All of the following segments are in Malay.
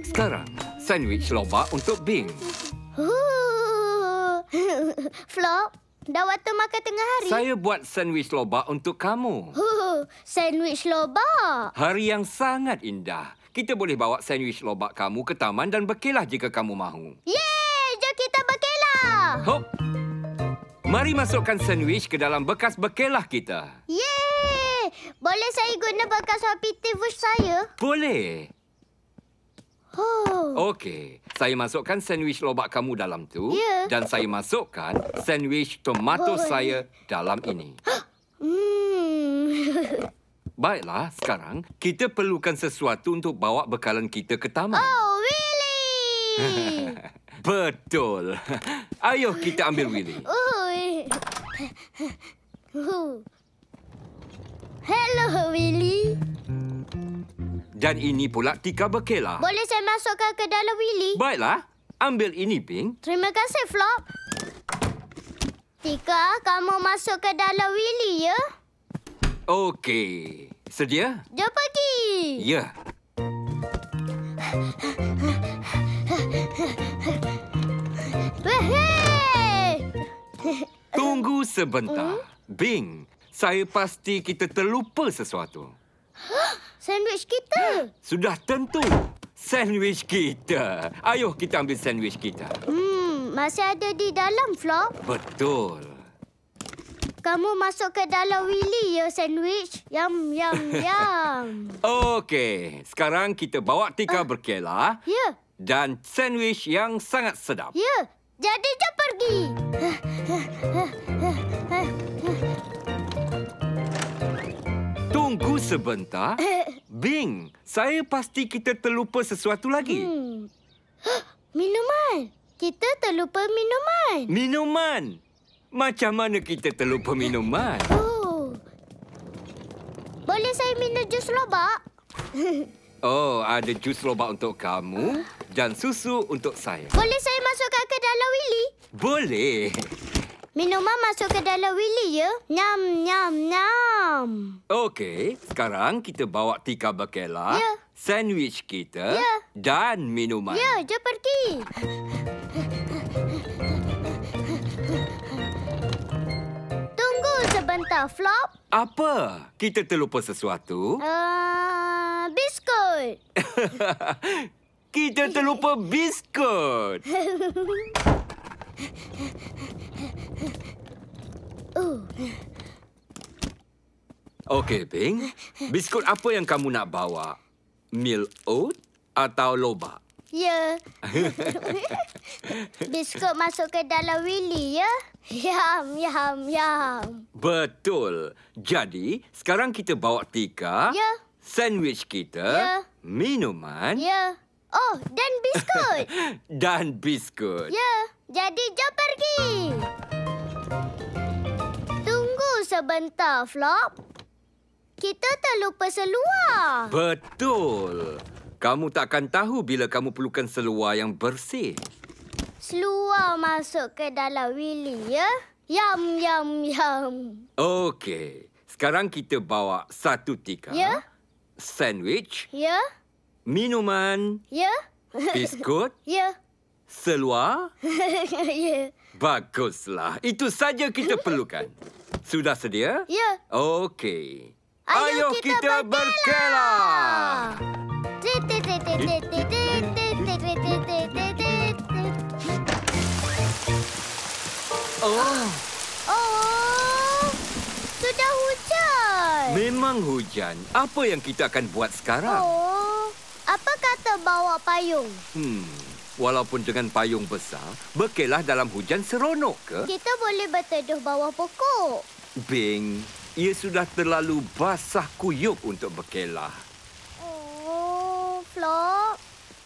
Sekarang, sandwich lobak untuk Bing. Flop, dah waktu makan tengah hari. Saya buat sandwich lobak untuk kamu. Sandwich lobak. Hari yang sangat indah. Kita boleh bawa sandwich lobak kamu ke taman dan berkelah jika kamu mahu. Yeay, jom kita berkelah. Hop! Mari masukkan sandwich ke dalam bekas berkelah kita. Yeay, boleh saya guna bekas Happy Bush saya? Boleh. Oh. Okey, saya masukkan sandwich lobak kamu dalam tu. Ya. Dan saya masukkan sandwich tomato saya dalam ini. Baiklah, sekarang kita perlukan sesuatu untuk bawa bekalan kita ke taman. Oh, Willy! Betul. Ayo kita ambil Willy. Hello, Willy. Dan ini pula tika berkelah. Boleh saya masukkan ke dalam Willy? Baiklah, ambil ini, Bing. Terima kasih, Flop. Tika, kamu masuk ke dalam Willy, ya? Okey. Sedia? Jom pergi. Ya. Wehey! Tunggu sebentar. Bing, saya pasti kita terlupa sesuatu. Sandwich kita. Sudah tentu. Sandwich kita. Ayo kita ambil sandwich kita. Masih ada di dalam, Flop. Betul. Kamu masuk ke dalam Willy, ya, sandwich. Yum, yum, yum. Okey, sekarang kita bawa tika berkelah Ya, dan sandwich yang sangat sedap. ya. Jadi jom pergi. Tunggu sebentar. Bing, saya pasti kita terlupa sesuatu lagi. Minuman. Kita terlupa minuman. Minuman. Macam mana kita terlupa minuman? Oh. Boleh saya minum jus lobak? Oh, ada jus lobak untuk kamu dan susu untuk saya. Boleh saya masukkan ke dalam Willy? Boleh. Minuman masuk ke dalam Willy, ya? Nyam, nyam, nyam. Okey, sekarang kita bawa tika berkelah, Ya. sandwich kita Ya. dan minuman. Ya, jom pergi. Tunggu sebentar, Flop. Apa? Kita terlupa sesuatu? Biskut. Kita terlupa biskut. Okey, Bing. Biskut apa yang kamu nak bawa? Milk oat atau lobak? Ya. Biskut masuk ke dalam Willy, ya? Yum, yum, yum. Betul. Jadi, sekarang kita bawa tika, Ya. sandwich kita, Ya. minuman Ya. Oh, dan biskut. dan biskut. Ya, jadi jom pergi. Tunggu sebentar, Flop. Kita terlupa seluar. Betul. Kamu takkan tahu bila kamu perlukan seluar yang bersih. Seluar masuk ke dalam Willy, ya? Yum, yum, yum. Okey. Sekarang kita bawa satu tika, Ya. sandwich, Ya? minuman, Ya? biskut, Ya. seluar. Ya. Baguslah. Itu saja kita perlukan. Sudah sedia? Ya. Okey. Ayo kita berkelah. Oh, Oh, sudah hujan. memang hujan. Apa yang kita akan buat sekarang? Oh, apa kata bawa payung? Walaupun dengan payung besar, berkelah dalam hujan seronok ke? Kita boleh berteduh bawah pokok. Bing, ia sudah terlalu basah kuyup untuk berkelah. Oh, Flop.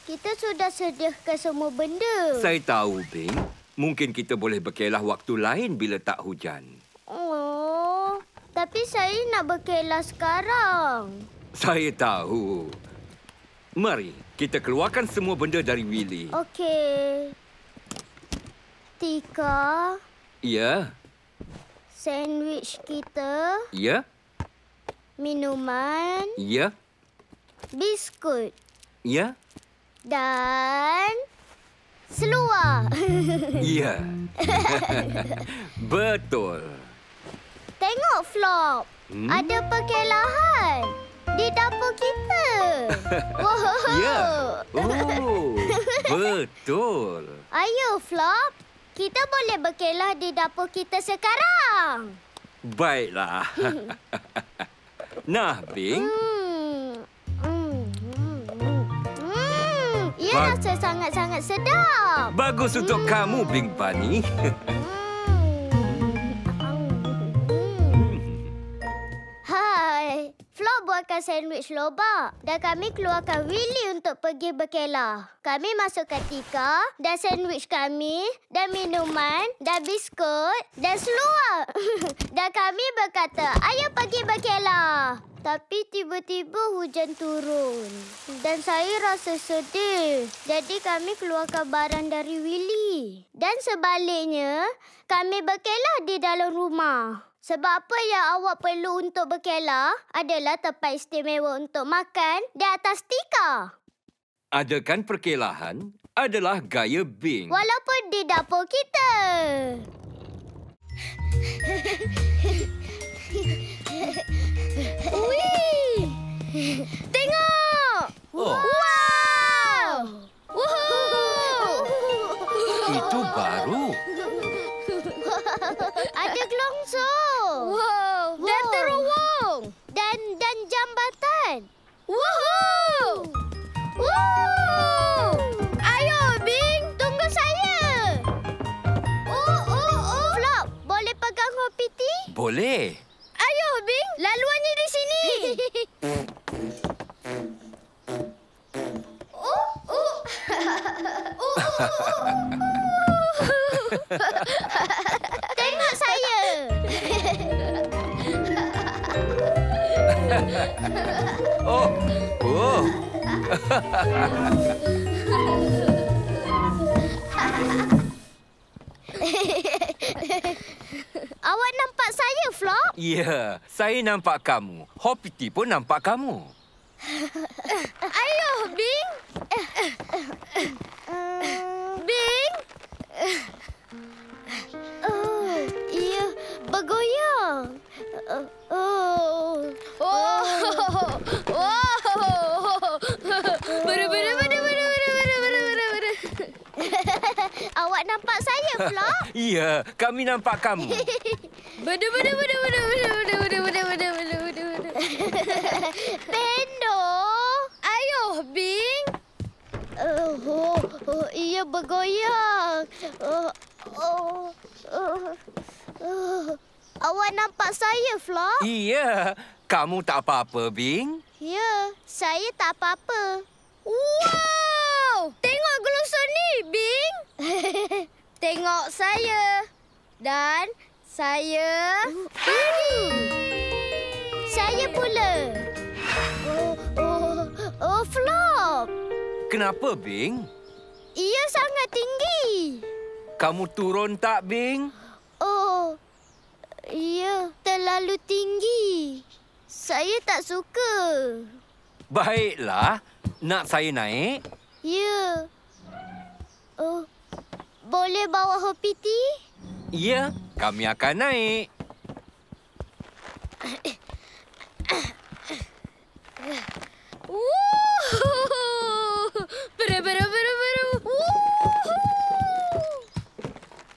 Kita sudah sediakan semua benda. Saya tahu, Bing. Mungkin kita boleh berkelah waktu lain bila tak hujan. Oh, tapi saya nak berkelah sekarang. Saya tahu. Mari, kita keluarkan semua benda dari Willy. Okey. Tika, Ya, sandwich kita, ya, minuman, ya. biskut Ya? dan seluar. Ya. Betul. Tengok, Flop. Ada perkelahan di dapur kita. Wow. Ya. Oh, betul. Ayo, Flop. Kita boleh berkelah di dapur kita sekarang. Baiklah. Nah, Bing. Ia rasa sangat-sangat sedap. Bagus untuk kamu, Bing Bunny. Hai, Flop buatkan sandwich lobak dan kami keluarkan Willy untuk pergi berkelah. Kami masukkan tikar dan sandwich kami dan minuman dan biskut dan seluar. Dan kami berkata, ayo pergi berkelah. Tapi tiba-tiba hujan turun dan saya rasa sedih. Jadi kami keluarkan barang dari Willy. Dan sebaliknya, kami berkelah di dalam rumah. Sebab apa yang awak perlu untuk berkelah adalah tempat istimewa untuk makan di atas tikar. Adakan perkelahan adalah gaya Bing. Walaupun di dapur kita. Wih! Tengok! Oh. Wow! Woohoo! Itu baru. Ada gelongsor. Wow, dan terowong. Dan jambatan. Woohoo! Woo! Ayo, Bing. Tunggu saya. Flop, boleh pegang Hopiti? Boleh. Ayo, Bing. Laluannya di sini. Tengok saya. Oh. Oh. Awak nampak saya, Flop? Ya, saya nampak kamu. Hoppity pun nampak kamu. Ayo, Bing. Bing. Oh, ia bergoyang. Oh. Oh. Awak nampak saya, Flop? Ya, kami nampak kamu. Tendo. Ayo, Bing. Ia bergoyang. Awak nampak saya, Flop? Iya, kamu tak apa-apa, Bing. Ya, saya tak apa-apa. Wow! Tengok gelongsor ni, Bing. Tengok saya. Dan saya Saya pula. Flop. Kenapa, Bing? Ia sangat tinggi. Kamu turun tak, Bing? Oh, ia terlalu tinggi. Saya tak suka. Baiklah, nak saya naik? Ya. Oh, boleh bawa Hopiti? Ya, kami akan naik.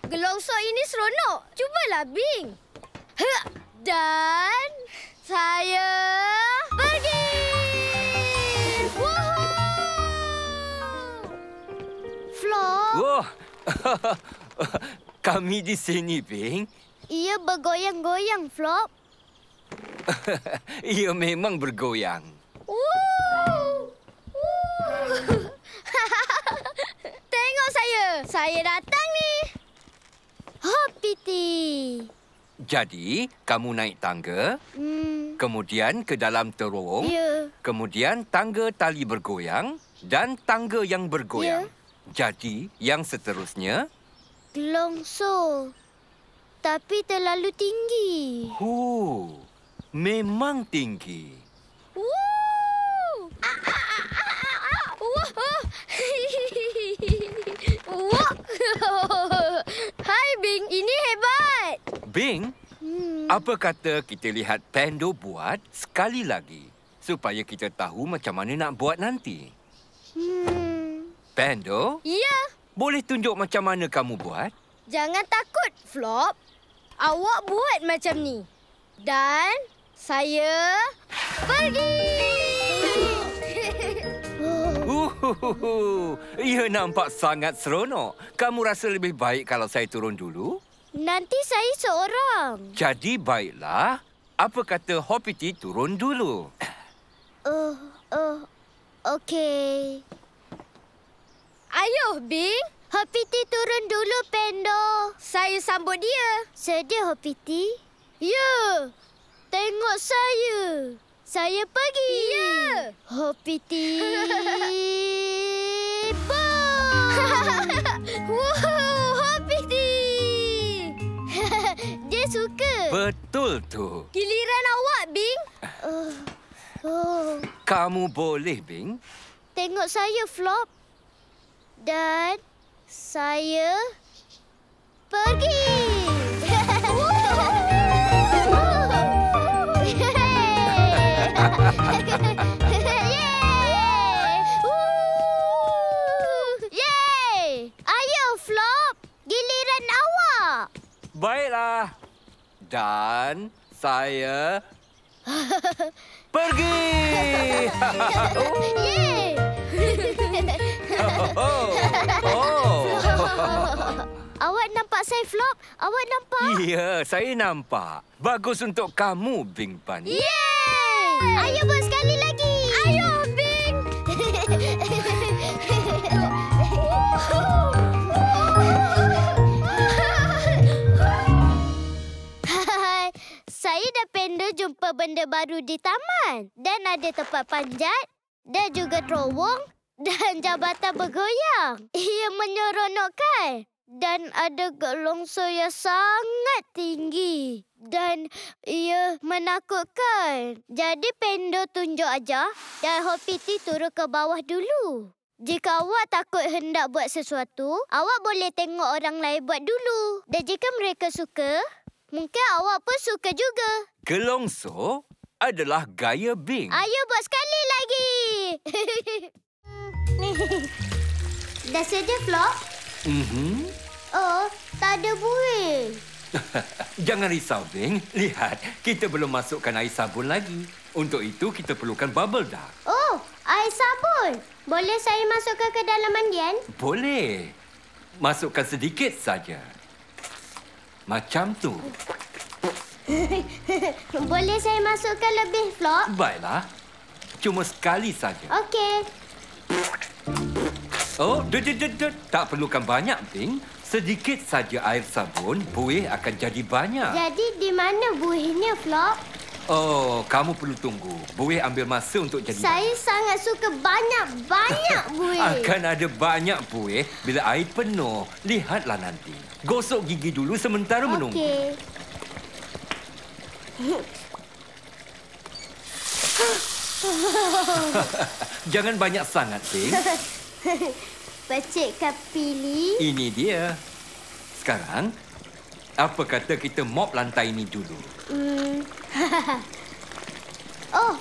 Gelongsor ini seronok. Cubalah, Bing. Dan saya pergi. Flop, Wah, kami di sini, Bing. ia bergoyang-goyang, Flop. Ia memang bergoyang. Tengok saya. Saya datang ni. Hopiti. Jadi, kamu naik tangga, kemudian ke dalam terowong, Ya. kemudian tangga tali bergoyang dan tangga yang bergoyang. Jadi, yang seterusnya, Gelongsor. Tapi terlalu tinggi. memang tinggi. Woo! Bing, apa kata kita lihat Pando buat sekali lagi supaya kita tahu macam mana nak buat nanti. Pando, Ya, boleh tunjuk macam mana kamu buat? jangan takut, Flop. Awak buat macam ni. Dan saya pergi. Ia nampak sangat seronok. Kamu rasa lebih baik kalau saya turun dulu? Nanti saya seorang. Jadi baiklah. Apa kata Hoppity turun dulu? Okey. Ayuh, Bing. Hoppity turun dulu, Pando. Saya sambut dia. Sedih, Hoppity? Ya. Tengok saya. Saya pergi. Ya. Hoppity. Wow, Hoppity. Dia suka. Betul tu. Giliran awak, Bing. Kamu boleh, Bing. Tengok saya, Flop. Dan saya pergi. Yeay! Ayo, Flop. Giliran awak. Baiklah. Dan saya pergi. Yeay! Awak nampak saya, Flop? Awak nampak? Ya, saya nampak. Bagus untuk kamu, Bing Bunny. Yeay! Ayo buat sekali lagi. Ayo, Bing. Saya dan Pando jumpa benda baru di taman. Dan ada tempat panjat dan juga terowong dan jabatan bergoyang. Ia menyeronokkan. Dan ada gelongso yang sangat tinggi. Dan ia menakutkan. Jadi Pando tunjuk ajar dan Hoppity turun ke bawah dulu. Jika awak takut hendak buat sesuatu, awak boleh tengok orang lain buat dulu. Dan jika mereka suka, mungkin awak pun suka juga. Gelongso adalah gaya Bing. Ayo buat sekali lagi. Dah sedia, Flop? Oh, tak ada buih. Jangan risau, Bing. Lihat, kita belum masukkan air sabun lagi. Untuk itu, kita perlukan bubble duck. Oh, air sabun. Boleh saya masukkan ke dalam mandian? Boleh. Masukkan sedikit saja. Macam tu. Boleh saya masukkan lebih, Flop? Baiklah. Cuma sekali saja. Okey. Oh, tak perlukan banyak, Bing. Sedikit saja air sabun, buih akan jadi banyak. Jadi di mana buihnya, Flop? Oh, kamu perlu tunggu. Buih ambil masa untuk jadi Saya sangat suka banyak-banyak buih. Akan ada banyak buih bila air penuh. Lihatlah nanti. Gosok gigi dulu sementara menunggu. Okey. Jangan banyak sangat, Bing. Pecikkan pilih. Ini dia. Sekarang, apa kata kita mop lantai ini dulu? Oh,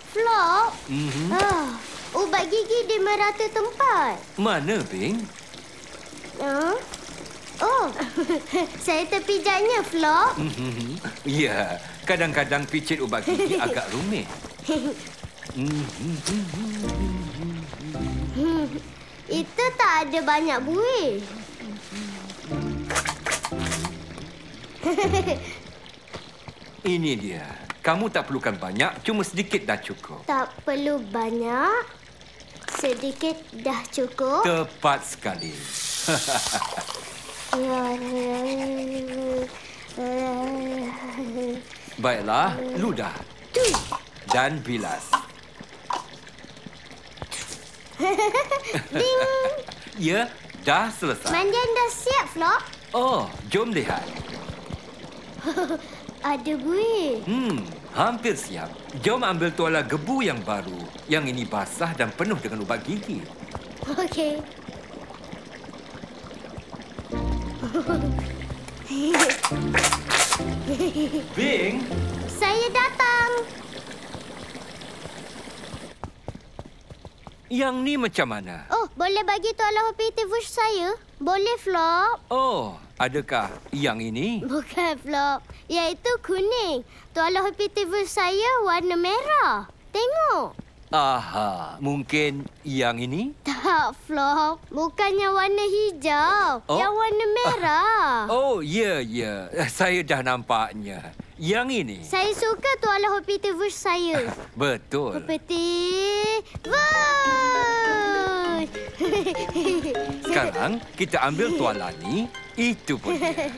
Flop. Mhm. Ubat gigi di merata tempat. Mana, Bing? Oh, saya terpijaknya, Flop. Ya, kadang-kadang picit ubat gigi agak rumit. Itu tak ada banyak buih. Ini dia. Kamu tak perlukan banyak, cuma sedikit dah cukup. Tak perlu banyak. Sedikit dah cukup. Tepat sekali. Baiklah, ludah. Dan bilas. Ding. Ya, dah selesai. Mandian dah siap, Flop. Oh, jom lihat. Ada buih. Hampir siap. Jom ambil tuala gebu yang baru. Yang ini basah dan penuh dengan ubat gigi. Okey. Bing, Saya datang. yang ni macam mana? Oh, boleh bagi tuala hopi tivush saya? Boleh, Flop? Oh, adakah yang ini? Bukan, Flop. Iaitu kuning. Tuala hopi tivush saya warna merah. Tengok. Aha, mungkin yang ini? Tak, Flop. Bukannya warna hijau. Oh. Yang warna merah. Oh, ya. Saya dah nampaknya. Yang ini? Saya suka tuala hopi tivush saya. Betul. Peti Wush! Sekarang kita ambil tuala ni. Itu pun dia.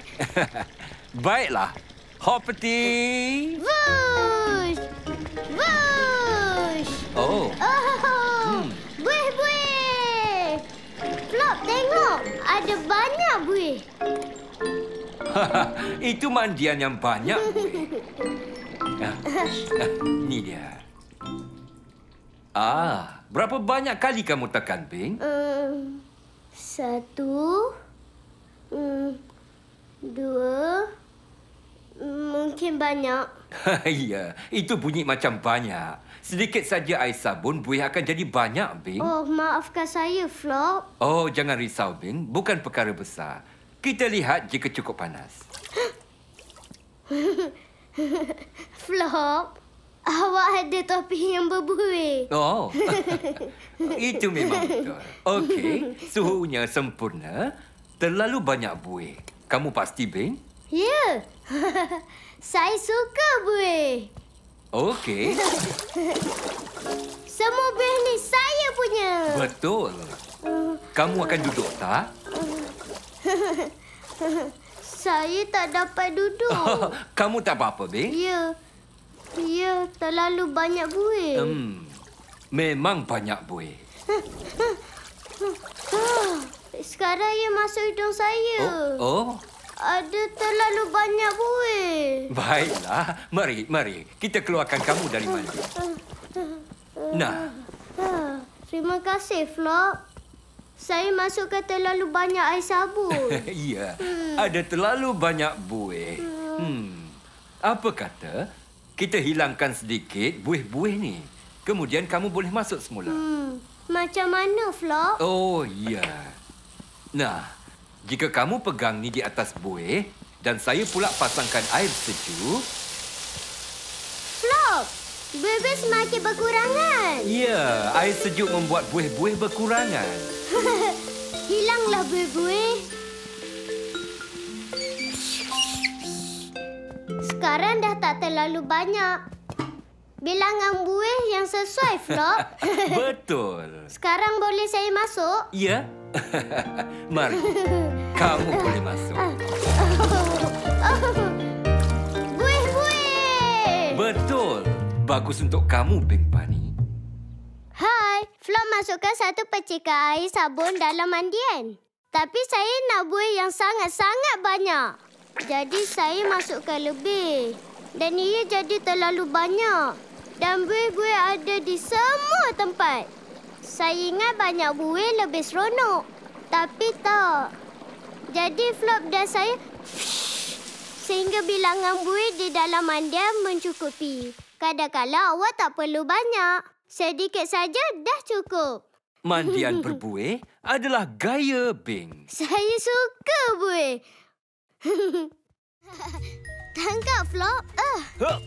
Baiklah. Hoppity. Wush! Wush! Oh. Oh! Buih-buih! Flop, tengok. Ada banyak buih. Itu mandian yang banyak. Ni dia. Berapa banyak kali kamu tekan, Bing? 1, 2, mungkin banyak. Ya, itu bunyi macam banyak. Sedikit saja air sabun, buih akan jadi banyak, Bing. Oh, maafkan saya, Flop. Oh, jangan risau, Bing. Bukan perkara besar. Kita lihat jika cukup panas. Flop, awak ada topi yang berbuih. Oh, itu memang betul. Okey, suhunya sempurna. Terlalu banyak buih. Kamu pasti, Bing? Ya, saya suka buih. Okey, Semua buih ni saya punya. betul. Kamu akan duduk, tak? Saya tak dapat duduk. Kamu tak apa-apa, Bing? Ya, terlalu banyak buih. Memang banyak buih. Sekarang ia masuk hidung saya. Oh. Ada terlalu banyak buih. Baiklah, mari. Kita keluarkan kamu dari mandi. Nah, Terima kasih, Flop. Saya masukkan terlalu banyak air sabun. ya, ada terlalu banyak buih. Apa kata kita hilangkan sedikit buih-buih ni. Kemudian kamu boleh masuk semula. Macam mana, Flop? Oh, ya. Nah, jika kamu pegang ni di atas buih dan saya pula pasangkan air sejuk. Flop, buih-buih semakin berkurangan. Ya, air sejuk membuat buih-buih berkurangan. Hilanglah buih-buih. Sekarang dah tak terlalu banyak. Bilangan buih yang sesuai, Flop. Betul. Sekarang boleh saya masuk? Ya. Mari. Kamu boleh masuk. Buih-buih! Betul. Bagus untuk kamu, Bing Pani. Hai, Flop masukkan 1 percikan air sabun dalam mandian. Tapi saya nak buih yang sangat-sangat banyak. Jadi saya masukkan lebih. Dan ia jadi terlalu banyak. Dan buih-buih ada di semua tempat. Saya ingat banyak buih lebih seronok. Tapi tak. Jadi Flop dan saya sehingga bilangan buih di dalam mandian mencukupi. Kadang-kadang awak tak perlu banyak. Sedikit saja dah cukup. Mandian berbuih adalah gaya Bing. Saya suka buih. Tangkap, Flop. Huh,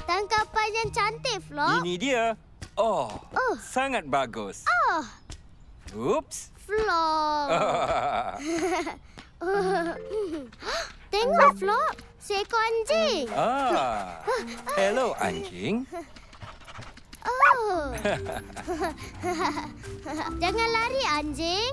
Tangkapan yang cantik, Flop. ini dia. Oh, sangat bagus. Oops. Flop. Tengok, Flop. Seekor anjing. Hello, anjing. Oh. Jangan lari, anjing.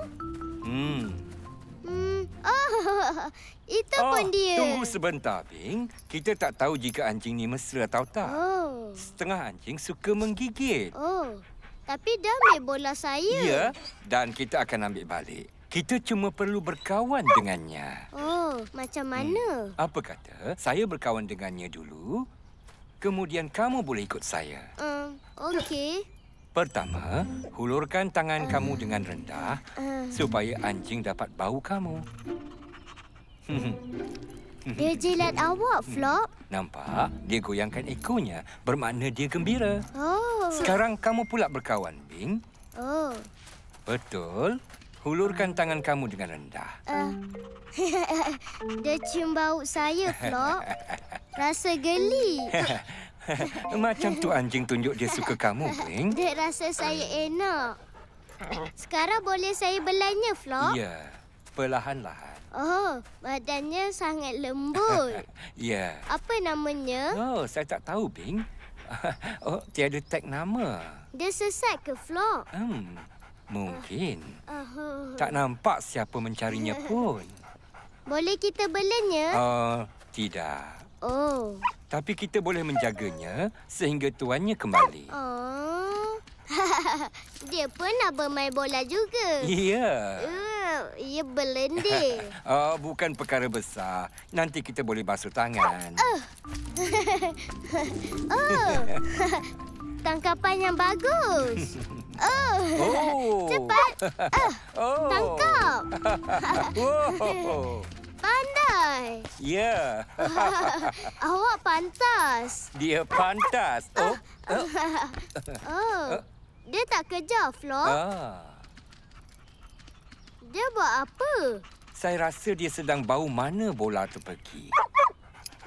Oh, itu pun dia. Tunggu sebentar, Bing. Kita tak tahu jika anjing ni mesra atau tak. Oh. Setengah anjing suka menggigit. Oh. Tapi dia ambil bola saya. Ya, dan kita akan ambil balik. Kita cuma perlu berkawan dengannya. Oh, macam mana? Apa kata saya berkawan dengannya dulu, kemudian kamu boleh ikut saya. Okey. Pertama, hulurkan tangan kamu dengan rendah supaya anjing dapat bau kamu. Dia jilat awak, Flop. Nampak? Dia goyangkan ekornya. Bermakna dia gembira. Oh. Sekarang kamu pula berkawan, Bing. Oh. Betul. Hulurkan tangan kamu dengan rendah. Dia cium bau saya, Flop. Rasa geli. Macam tu anjing tunjuk dia suka kamu, Bing. Dia rasa saya enak. Sekarang boleh saya belanya, Flop? Ya, perlahan-lahan. Oh, badannya sangat lembut. Ya. Apa namanya? Oh, saya tak tahu, Bing. Oh, tiada tag nama. Dia sesat ke, Flop? Mungkin. Oh. Tak nampak siapa mencarinya pun. Boleh kita belanya? Tidak. Oh. Tapi kita boleh menjaganya sehingga tuannya kembali. Oh. Dia pun nak bermain bola juga. Ya. Ia berlendir. Bukan perkara besar. Nanti kita boleh basuh tangan. Tangkapan yang bagus. Oh. Cepat. Oh. Tangkap. Oh. Pandai. Ya. Awak pantas. Dia pantas. Dia tak kejar, Flop. Dia buat apa? Saya rasa dia sedang bau mana bola tu pergi.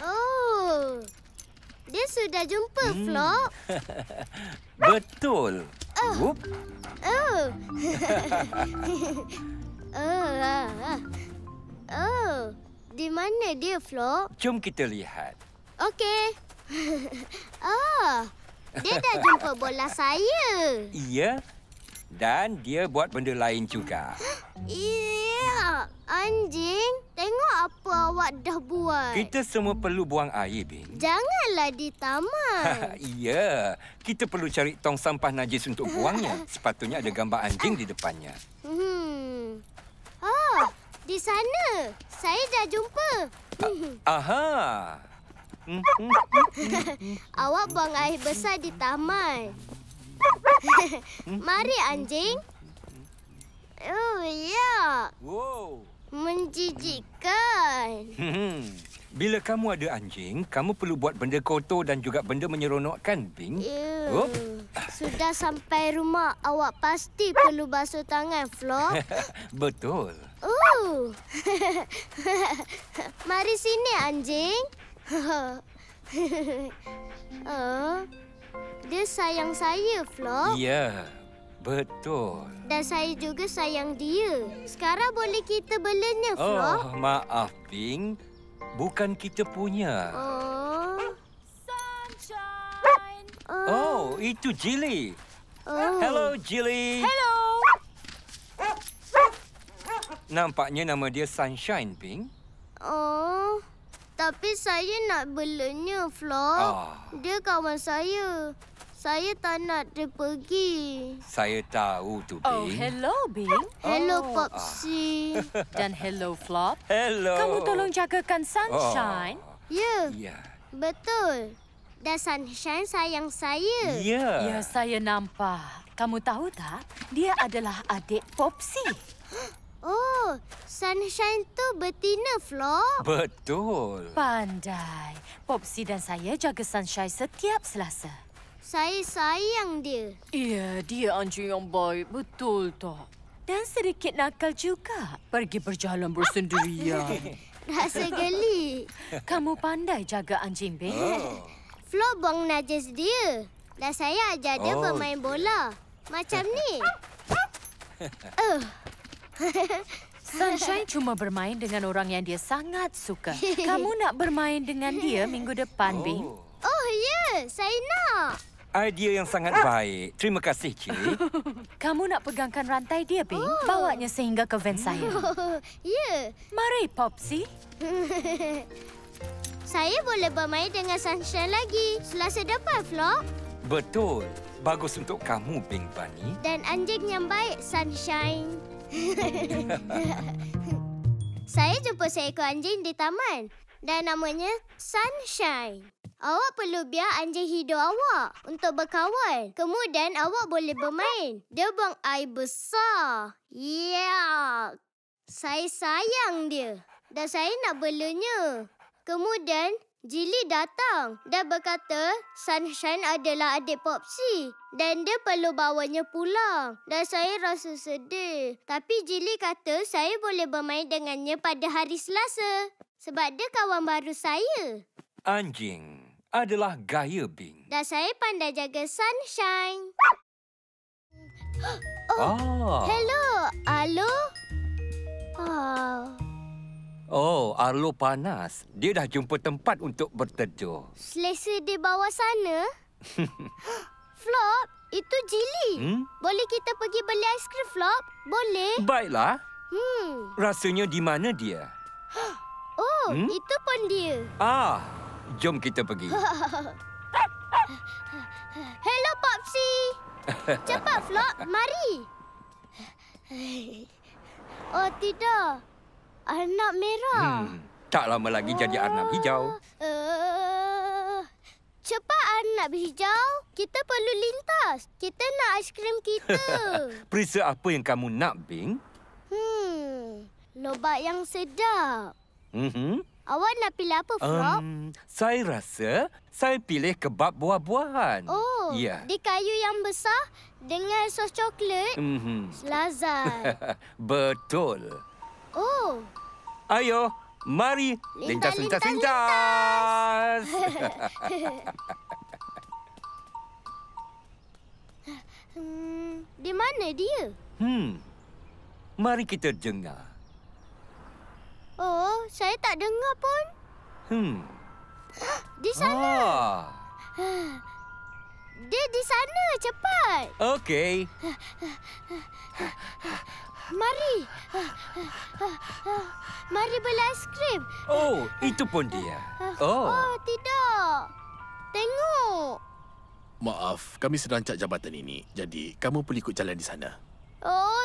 Oh. Dia sudah jumpa, Flop. Betul. Whoop. Di mana dia, Flop? Jom kita lihat. Okey. Dia dah jumpa bola saya. Iya. Dan dia buat benda lain juga. Iya, anjing. Tengok apa awak dah buat. Kita semua perlu buang air, Bing. Janganlah di taman. Iya. Kita perlu cari tong sampah najis untuk buangnya. Sepatutnya ada gambar anjing di depannya. Di sana. Saya dah jumpa. Aha. Awak buang air besar di taman. Mari, anjing. Oh, ya. Wow. Menjijikkan. Bila kamu ada anjing, kamu perlu buat benda kotor dan juga benda menyeronokkan, Bing. Oh. Sudah sampai rumah, awak pasti perlu basuh tangan, Flop. Betul. Mari sini, anjing. Dia sayang saya, Flop. Ya, betul. Dan saya juga sayang dia. Sekarang boleh kita belanya, Flop? Oh, maaf, Bing. Bukan kita punya. Sunshine. Oh, itu Jilly. Hello, Jilly. Hello. Nampaknya nama dia Sunshine, Bing. Oh, tapi saya nak belanya, Flop. Dia kawan saya. Saya tak nak dia pergi. Saya tahu tu, Bing. Oh, hello, Bing. Hello, Popsy. Dan hello, Flop. Hello. Kamu tolong jagakan Sunshine. Ya, Ya. betul. Dan Sunshine sayang saya. Ya. Ya, saya nampak. Kamu tahu tak? Dia adalah adik Popsy. Oh, Sunshine tu betina, Flop. Betul. Pandai. Popsy dan saya jaga Sunshine setiap Selasa. Saya sayang dia. Ya, dia anjing yang baik. Betul tak? Dan sedikit nakal juga. Pergi berjalan bersendirian. Rasa geli. Kamu pandai jaga anjing, Bing. Flop buang najis dia. Dan saya ajar dia bermain bola. Macam ni. Sunshine cuma bermain dengan orang yang dia sangat suka. Kamu nak bermain dengan dia minggu depan, Bing? Oh, ya. Saya nak. Idea yang sangat baik. Terima kasih, Cili. Kamu nak pegangkan rantai dia, Bing? Bawanya sehingga ke van saya. Ya. Mari, Popsy. Saya boleh bermain dengan Sunshine lagi. Selasa depan, Flop. Betul. Bagus untuk kamu, Bing Bunny. Dan anjing yang baik, Sunshine. Saya jumpa seekor anjing di taman. Dan namanya Sunshine. Awak perlu biar anjing hidup awak untuk berkawan. Kemudian awak boleh bermain. Dia buang air besar. Ya. Saya sayang dia. dan saya nak belanya. Kemudian, Jilly datang dan berkata Sunshine adalah adik Popsy dan dia perlu bawanya pulang. Dan saya rasa sedih. Tapi Jilly kata saya boleh bermain dengannya pada hari Selasa sebab dia kawan baru saya. Anjing adalah gaya, Bing. Dan saya pandai jaga Sunshine. Hello, Arlo. Arlo panas. Dia dah jumpa tempat untuk berteduh. Selesa di bawah sana? Flop, itu Jilly. Boleh kita pergi beli aiskrim, Flop? Boleh? Baiklah. Rasanya di mana dia? Itu pun dia. Jom kita pergi. Hello, Popsy. Cepat, Flop. Mari. Oh, tidak. Arnab merah. Tak lama lagi jadi arnab hijau. Cepat, Arnab hijau. Kita perlu lintas. Kita nak aiskrim kita. Perisa apa yang kamu nak, Bing? Lobak yang sedap. Awak nak pilih apa, Flop? Saya rasa saya pilih kebab buah-buahan. Ya. Di kayu yang besar dengan sos coklat. Lazat. Betul. Oh. Ayo, mari lintas. Di mana dia? Mari kita dengar. Oh, saya tak dengar pun. Di sana. Dia di sana, cepat. Okey. Mari. Mari beli aiskrim. Itu pun dia. Tidak. Tengok. Maaf, kami sedang cak jabatan ini. Jadi, kamu perlu ikut jalan di sana.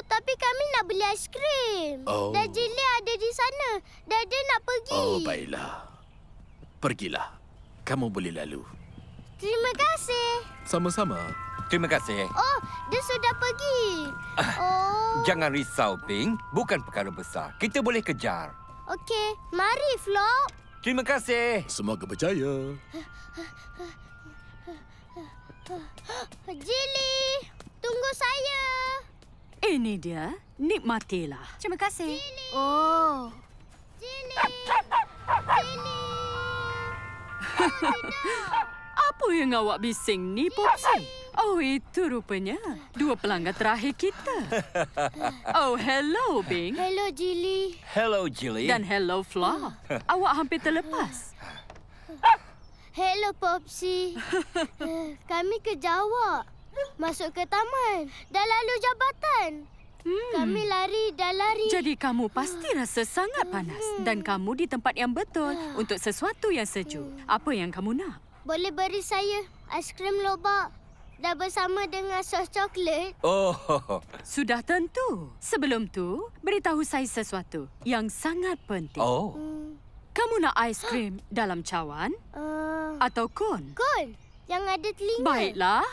Tapi kami nak beli aiskrim. Dan Jilly ada di sana. Dan dia nak pergi. Baiklah. Pergilah. Kamu boleh lalu. Terima kasih. Sama-sama. Terima kasih. Dia sudah pergi. Jangan risau, Bing. Bukan perkara besar. Kita boleh kejar. Okey, mari, Flop. Terima kasih. Semoga berjaya. Jilly, tunggu saya. Ini dia. Nikmatilah. Terima kasih. Jilly. Jilly. Apa yang awak bising ni, Popsy? Itu rupanya 2 pelanggan terakhir kita. Hello, Bing. Hello, Jilly. Hello, Jilly. Dan hello, Flop. Awak hampir terlepas. Hello, Popsy. Kami kerja awak. Masuk ke taman. Dah lalu jabatan. Kami lari dan lari. Jadi kamu pasti rasa sangat panas. Dan kamu di tempat yang betul untuk sesuatu yang sejuk. Apa yang kamu nak? Boleh beri saya aiskrim lobak dan bersama dengan sos coklat? Sudah tentu. Sebelum tu, beritahu saya sesuatu yang sangat penting. Kamu nak aiskrim dalam cawan atau kon? Kon, yang ada telinga. Baiklah.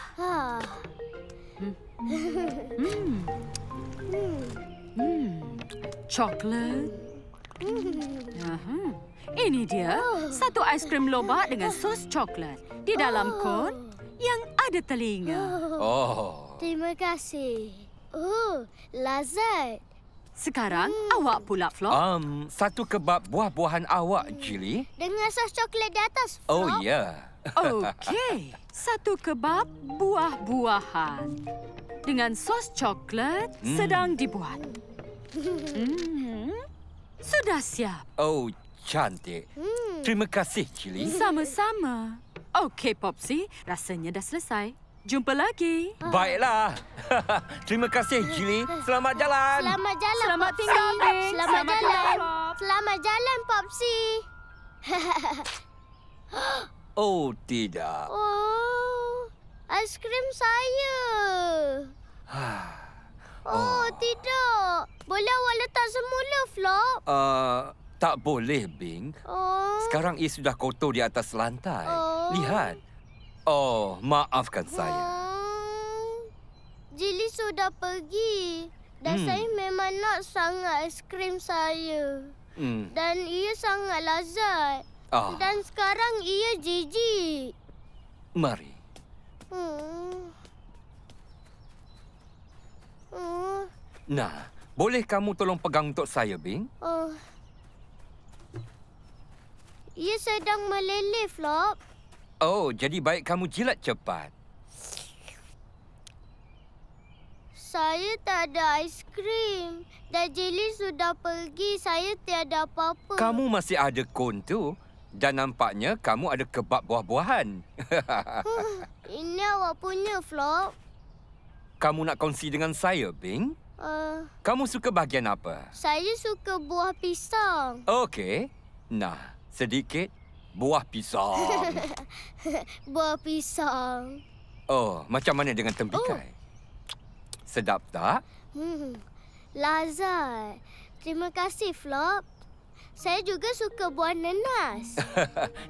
Coklat. Ini dia, satu aiskrim lobak dengan sos coklat di dalam kon yang ada telinga. Terima kasih. Lazat. Sekarang awak pula, Flop. Satu kebab buah-buahan awak, Jilly. Dengan sos coklat di atas, Flop. Ya. Okey. Satu kebab buah-buahan dengan sos coklat sedang dibuat. Sudah siap. Cantik. Terima kasih, Jilly. Sama-sama. Okey, Popsy. Rasanya dah selesai. Jumpa lagi. Baiklah. Terima kasih, Jilly. Selamat jalan. Selamat jalan, Selamat Popsy. tinggal, Bing. Selamat jalan. tinggal, Flop. Selamat jalan, Popsy. Tidak. Aiskrim saya. Tidak. Boleh awak letak semula, Flop? Tak boleh, Bing. Sekarang ia sudah kotor di atas lantai. Lihat. Maafkan saya. Jilly sudah pergi. Dan saya memang nak sangat aiskrim saya. Dan ia sangat lazat. Dan sekarang ia jijik. Mari. Nah, boleh kamu tolong pegang untuk saya, Bing? Ia sedang meleleh, Flop. Oh, jadi baik kamu jilat cepat. Saya tak ada aiskrim. Dan Jelly sudah pergi. Saya tiada apa-apa. Kamu masih ada kon tu. Dan nampaknya kamu ada kebab buah-buahan. Ini awak punya, Flop. Kamu nak kongsi dengan saya, Bing? Kamu suka bahagian apa? Saya suka buah pisang. Okey. Nah, sedikit buah pisang. Buah pisang. Oh, macam mana dengan tembikai? Sedap tak? Lazat. Terima kasih, Flop. Saya juga suka buah nanas.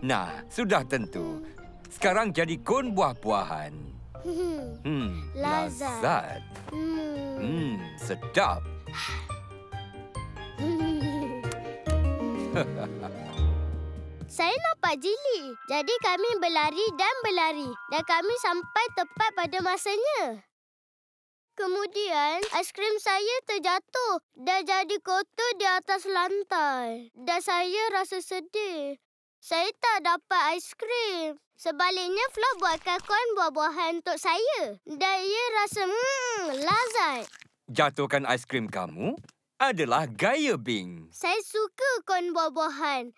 Nah, sudah tentu. Sekarang jadi kon buah-buahan. Lazat. Sedap. Saya nampak Jelly. Jadi kami berlari dan berlari. Dan kami sampai tepat pada masanya. Kemudian, aiskrim saya terjatuh dan jadi kotor di atas lantai. Dan saya rasa sedih. Saya tak dapat aiskrim. Sebaliknya, Flop buatkan kon buah-buahan untuk saya. Dan ia rasa lazat. Jatuhkan aiskrim kamu adalah gaya Bing. Saya suka kon buah-buahan.